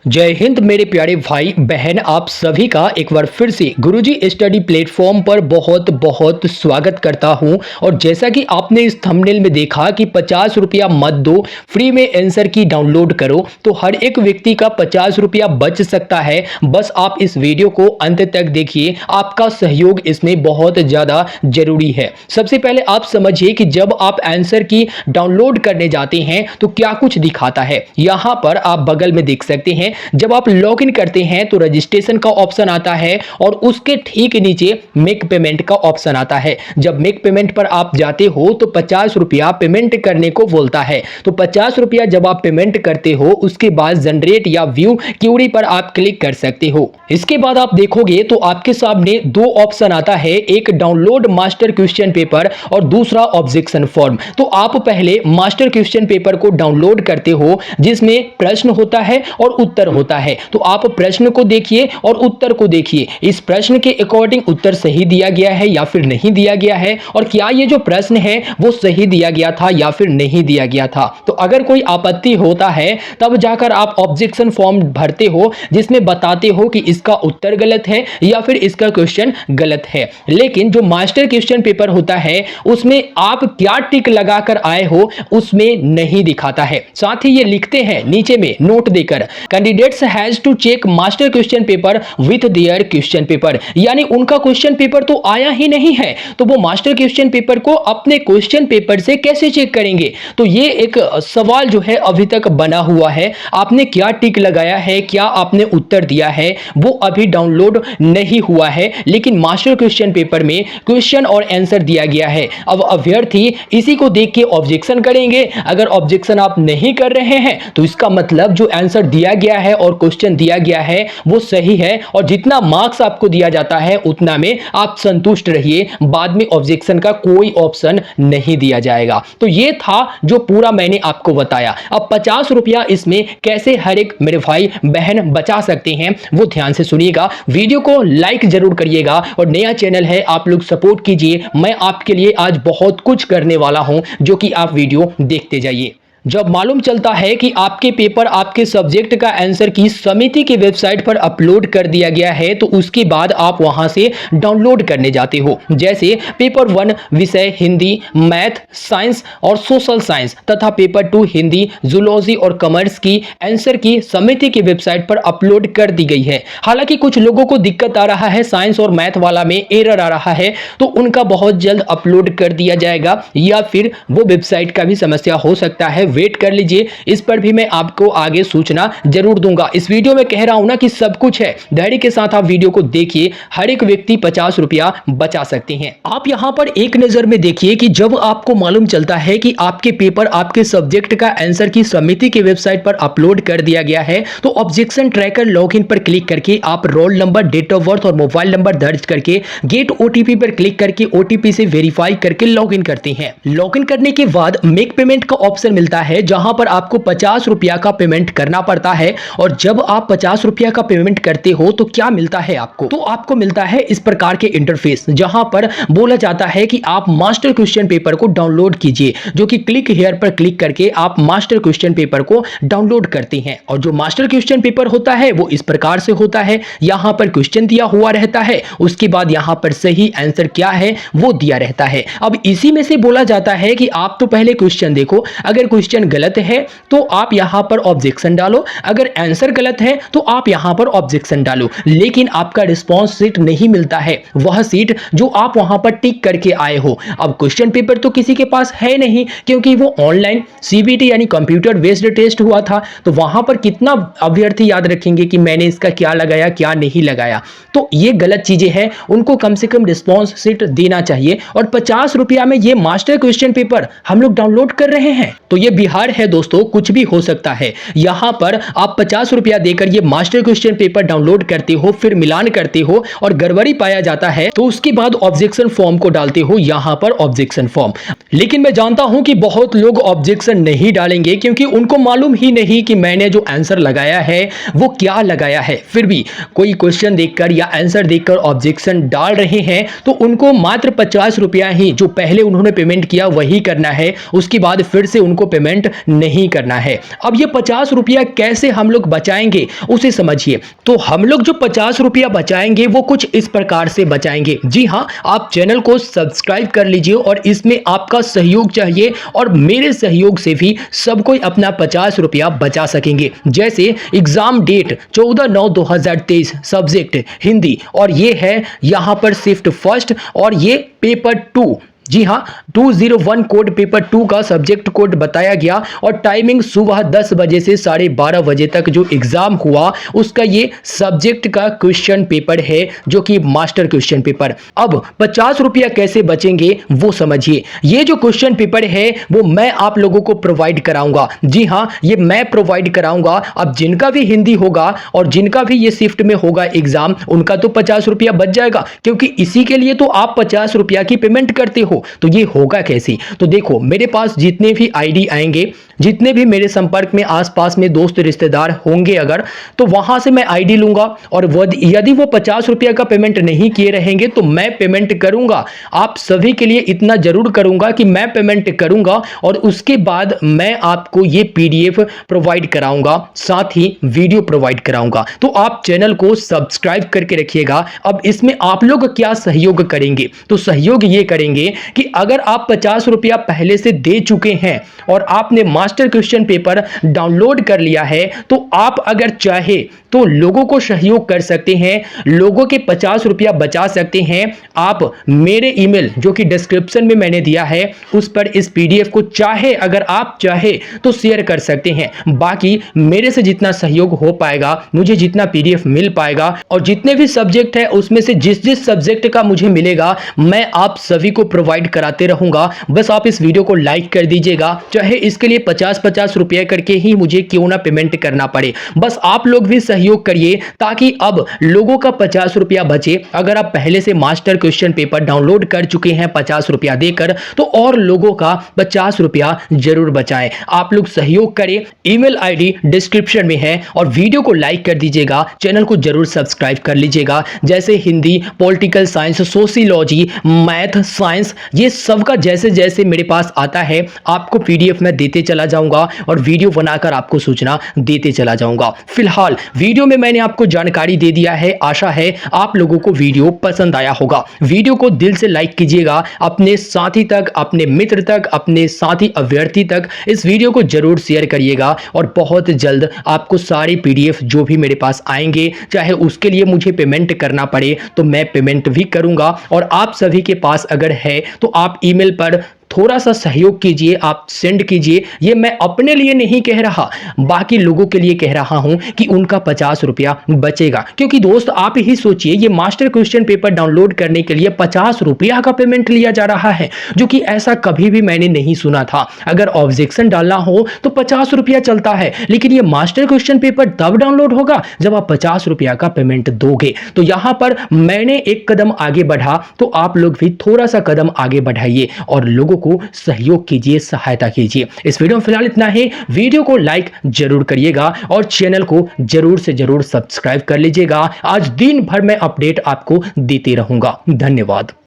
जय हिंद मेरे प्यारे भाई बहन, आप सभी का एक बार फिर से गुरुजी स्टडी प्लेटफॉर्म पर बहुत बहुत स्वागत करता हूं। और जैसा कि आपने इस थंबनेल में देखा कि 50 रुपया मत दो, फ्री में आंसर की डाउनलोड करो, तो हर एक व्यक्ति का 50 रुपया बच सकता है। बस आप इस वीडियो को अंत तक देखिए, आपका सहयोग इसमें बहुत ज़्यादा जरूरी है। सबसे पहले आप समझिए कि जब आप आंसर की डाउनलोड करने जाते हैं तो क्या कुछ दिखाता है। यहाँ पर आप बगल में देख सकते हैं, जब आप लॉग इन करते हैं तो रजिस्ट्रेशन का ऑप्शन आता है और उसके ठीक नीचे मेक पेमेंट का ऑप्शन आता है। जब मेक पेमेंट पर आप जाते हो तो 50 रुपया पेमेंट करने को बोलता है। तो 50 रुपया जब आप पेमेंट करते हो उसके बाद जनरेट या व्यू क्यूरी पर आप क्लिक कर सकते हो। इसके बाद आप देखोगे तो आपके सामने दो ऑप्शन आता है, एक डाउनलोड मास्टर क्वेश्चन पेपर और दूसरा ऑब्जेक्शन फॉर्म। तो आप पहले मास्टर क्वेश्चन पेपर को डाउनलोड करते हो जिसमें प्रश्न होता है और उत्तर होता है। तो आप प्रश्न को देखिए और उत्तर को देखिए, इस प्रश्न के अकॉर्डिंग उत्तर सही दिया गया है या फिर नहीं दिया गया है, और क्या ये जो प्रश्न है वो सही दिया गया था या फिर नहीं दिया गया था। तो अगर कोई आपत्ति होता है तब जाकर आप ऑब्जेक्शन फॉर्म भरते हो जिसमें बताते हो कि इसका उत्तर गलत है या फिर इसका क्वेश्चन गलत है। लेकिन जो मास्टर क्वेश्चन पेपर होता है उसमें आप क्या टिक लगाकर आए हो उसमें नहीं दिखाता है। साथ ही ये लिखते हैं नीचे में नोट देकर, candidates has to check master question paper with their question paper, यानी उनका क्वेश्चन पेपर तो आया ही नहीं है तो वो मास्टर क्वेश्चन पेपर को अपने क्वेश्चन पेपर से कैसे चेक करेंगे। तो ये एक सवाल जो है अभी तक बना हुआ है, आपने क्या टिक लगाया है, क्या आपने उत्तर दिया है, वो अभी डाउनलोड नहीं हुआ है। लेकिन मास्टर क्वेश्चन पेपर में क्वेश्चन और आंसर दिया गया है। अब अभ्यर्थी इसी को देख के ऑब्जेक्शन करेंगे। अगर ऑब्जेक्शन आप नहीं कर रहे हैं तो इसका मतलब जो आंसर दिया गया है और क्वेश्चन दिया गया है वो सही है, और जितना मार्क्स आपको दिया जाता है उतना में आप संतुष्ट रहिए। बाद में ऑब्जेक्शन का कोई ऑप्शन नहीं दिया जाएगा। तो ये था जो पूरा मैंने आपको बताया। अब 50 रुपया इसमें कैसे हर एक मेरे भाई बहन बचा सकते हैं वो ध्यान से सुनिएगा। वीडियो को लाइक जरूर करिएगा और नया चैनल है आप लोग सपोर्ट कीजिए। मैं आपके लिए आज बहुत कुछ करने वाला हूं जो कि आप वीडियो देखते जाइए। जब मालूम चलता है कि आपके पेपर आपके सब्जेक्ट का आंसर की समिति की वेबसाइट पर अपलोड कर दिया गया है तो उसके बाद आप वहां से डाउनलोड करने जाते हो। जैसे पेपर 1 विषय हिंदी, मैथ, साइंस और सोशल साइंस तथा पेपर 2 हिंदी, जूलॉजी और कॉमर्स की आंसर की समिति की वेबसाइट पर अपलोड कर दी गई है। हालांकि कुछ लोगों को दिक्कत आ रहा है, साइंस और मैथ वाला में एरर आ रहा है, तो उनका बहुत जल्द अपलोड कर दिया जाएगा, या फिर वो वेबसाइट का भी समस्या हो सकता है। वेट कर लीजिए, इस पर भी मैं आपको आगे सूचना जरूर दूंगा। इस वीडियो में कह रहा हूं ना कि सब कुछ है, धैर्य के साथ आप वीडियो को देखिए। हर एक व्यक्ति 50 रुपया बचा सकते हैं। आप यहां पर एक नजर में देखिए कि जब आपको मालूम चलता है कि आपके पेपर आपके सब्जेक्ट का आंसर की समिति की वेबसाइट पर अपलोड कर दिया गया है तो ऑब्जेक्शन ट्रैकर लॉगिन पर क्लिक करके आप roll number, date of birth और मोबाइल नंबर दर्ज करके गेट ओटीपी पर क्लिक करके ओटीपी से वेरीफाई करके लॉगिन करते हैं। लॉगिन करने के बाद मेक पेमेंट का ऑप्शन मिलता है जहां पर आपको 50 रुपया का पेमेंट करना पड़ता है। और जब आप 50 रुपया का पेमेंट करते हो तो क्या मिलता है आपको, तो आपको मिलता है इस प्रकार के इंटरफेस जहां पर बोला जाता है कि आप मास्टर क्वेश्चन पेपर को डाउनलोड कीजिए, जो कि क्लिक हियर पर क्लिक करके आप मास्टर क्वेश्चन पेपर को डाउनलोड करते हैं। और जो मास्टर क्वेश्चन पेपर होता है वो इस प्रकार से होता है, यहां पर क्वेश्चन दिया हुआ रहता है, उसके बाद यहां पर सही आंसर क्या है वो दिया रहता है। अब इसी में से बोला जाता है कि आप तो पहले क्वेश्चन देखो, अगर क्वेश्चन गलत है तो आप यहां पर ऑब्जेक्शन डालो, अगर आंसर गलत है तो आप यहां पर ऑब्जेक्शन डालो। लेकिन आपका रिस्पांस सीट नहीं मिलता है, वह सीट जो आप वहां पर टिक करके आए हो। अब क्वेश्चन पेपर तो किसी के पास है नहीं, क्योंकि वो ऑनलाइन सीबीटी यानी कंप्यूटर बेस्ड टेस्ट हुआ था। तो वहां पर कितना अभ्यर्थी याद रखेंगे कि मैंने इसका क्या लगाया क्या नहीं लगाया। तो ये गलत चीजें हैं, उनको कम से कम रिस्पांस सीट देना चाहिए। और 50 रुपया में ये मास्टर क्वेश्चन पेपर हम लोग डाउनलोड कर रहे हैं, तो ये बिहार है दोस्तों, कुछ भी हो सकता है। यहां पर आप 50 रुपया देकर ये मास्टर क्वेश्चन पेपर डाउनलोड करते हो, फिर मिलान करते हो और गड़बड़ी पाया जाता है तो उसके बाद ऑब्जेक्शन फॉर्म को डालते हो, यहां पर ऑब्जेक्शन फॉर्म। लेकिन मैं जानता हूं कि बहुत लोग ऑब्जेक्शन नहीं डालेंगे क्योंकि उनको मालूम ही नहीं कि मैंने जो आंसर लगाया है वो क्या लगाया है। फिर भी कोई क्वेश्चन देखकर या आंसर देखकर ऑब्जेक्शन डाल रहे हैं तो उनको मात्र 50 रुपया ही जो पहले उन्होंने पेमेंट किया वही करना है। उसके बाद फिर से उनको पेमेंट पेमेंट नहीं करना है। अब ये 50 रुपया कैसे हम लोग बचाएंगे उसे समझिए। तो हम लोग जो 50 रुपया बचाएंगे वो कुछ इस प्रकार से बचाएंगे। जी हाँ, आप चैनल को सब्सक्राइब कर लीजिए और इसमें आपका सहयोग चाहिए और मेरे सहयोग से भी सब कोई अपना 50 रुपया बचा सकेंगे। जैसे एग्जाम डेट 14/9/2023, सब्जेक्ट हिंदी, और ये है यहाँ पर शिफ्ट फर्स्ट, और ये पेपर 2, जी हाँ 201 कोड पेपर 2 का सब्जेक्ट कोड बताया गया, और टाइमिंग सुबह 10 बजे से 12:30 बजे तक जो एग्जाम हुआ उसका ये सब्जेक्ट का क्वेश्चन पेपर है, जो कि मास्टर क्वेश्चन पेपर। अब 50 रुपया कैसे बचेंगे वो समझिए। ये जो क्वेश्चन पेपर है वो मैं आप लोगों को प्रोवाइड कराऊंगा। जी हाँ, ये मैं प्रोवाइड कराऊंगा। अब जिनका भी हिंदी होगा और जिनका भी ये शिफ्ट में होगा एग्जाम, उनका तो 50 रुपया बच जाएगा, क्योंकि इसी के लिए तो आप 50 रुपया की पेमेंट करते हो। तो ये होगा कैसे? तो देखो, मेरे पास जितने भी आईडी आएंगे, जितने भी मेरे संपर्क में आसपास में दोस्त रिश्तेदार होंगे अगर, तो वहां से मैं आईडी लूंगा, और यदि वो 50 रुपया का पेमेंट नहीं किए रहेंगे तो मैं पेमेंट करूंगा। आप सभी के लिए इतना जरूर करूंगा कि मैं पेमेंट करूंगा, और उसके बाद मैं आपको ये पीडीएफ प्रोवाइड कराऊंगा, साथ ही वीडियो प्रोवाइड कराऊंगा। तो आप चैनल को सब्सक्राइब करके रखिएगा। अब इसमें आप लोग क्या सहयोग करेंगे? तो सहयोग ये करेंगे कि अगर आप 50 रुपया पहले से दे चुके हैं और आपने मास्टर क्वेश्चन पेपर डाउनलोड कर लिया है, तो आप अगर चाहे तो लोगों को सहयोग कर सकते हैं, लोगों के 50 रुपया बचा सकते हैं। आप मेरे ईमेल जो कि डिस्क्रिप्शन में मैंने दिया है उस पर इस पीडीएफ को चाहे अगर आप चाहे तो शेयर कर सकते हैं। बाकी मेरे से जितना सहयोग हो पाएगा, मुझे जितना पीडीएफ मिल पाएगा, और जितने भी सब्जेक्ट है उसमें से जिस जिस सब्जेक्ट का मुझे मिलेगा मैं आप सभी को प्रोवाइड कराते रहूंगा। बस आप इस वीडियो को लाइक कर दीजिएगा, चाहे इसके लिए 50-50 रुपए करके ही मुझे क्यों ना पेमेंट करना पड़े। बस आप लोग भी सहयोग करिए ताकि अब लोगों का 50 रुपया बचे। अगर आप पहले से मास्टर क्वेश्चन पेपर डाउनलोड कर चुके हैं 50 रुपया देकर, तो और लोगों का 50 रुपया जरूर बचाएं। आप लोग सहयोग करें, ईमेल आईडी डिस्क्रिप्शन में है, और वीडियो को लाइक कर दीजिएगा, चैनल को जरूर सब्सक्राइब कर लीजिएगा। जैसे Hindi, political science, sociology, math, science, ये सब का जैसे जैसे मेरे पास आता है आपको पीडीएफ में देते चला जाऊंगा और वीडियो बनाकर आपको सूचना देते चला जाऊंगा। फिलहाल वीडियो में मैंने आपको जानकारी दे दिया है। आशा है आप लोगों को वीडियो पसंद आया होगा। वीडियो को दिल से लाइक कीजिएगा, अपने साथी तक, अपने मित्र तक, अपने साथी अभ्यर्थी तक इस वीडियो को जरूर शेयर करिएगा। और बहुत जल्द आपको सारे पीडीएफ जो भी मेरे पास आएंगे, चाहे उसके लिए मुझे पेमेंट करना पड़े तो मैं पेमेंट भी करूंगा। और आप सभी के पास अगर है तो आप ईमेल पर थोड़ा सा सहयोग कीजिए, आप सेंड कीजिए। ये मैं अपने लिए नहीं कह रहा, बाकी लोगों के लिए कह रहा हूं कि उनका 50 रुपया बचेगा। क्योंकि दोस्त आप ही सोचिए, ये मास्टर क्वेश्चन पेपर डाउनलोड करने के लिए 50 रुपया का पेमेंट लिया जा रहा है, जो कि ऐसा कभी भी मैंने नहीं सुना था। अगर ऑब्जेक्शन डालना हो तो 50 रुपया चलता है, लेकिन ये मास्टर क्वेश्चन पेपर तब डाउनलोड होगा जब आप 50 रुपया का पेमेंट दोगे। तो यहां पर मैंने एक कदम आगे बढ़ा, तो आप लोग भी थोड़ा सा कदम आगे बढ़ाइए और लोगों को सहयोग कीजिए, सहायता कीजिए। इस वीडियो में फिलहाल इतना ही। वीडियो को लाइक जरूर करिएगा और चैनल को जरूर से जरूर सब्सक्राइब कर लीजिएगा। आज दिन भर मैं अपडेट आपको देते रहूंगा। धन्यवाद।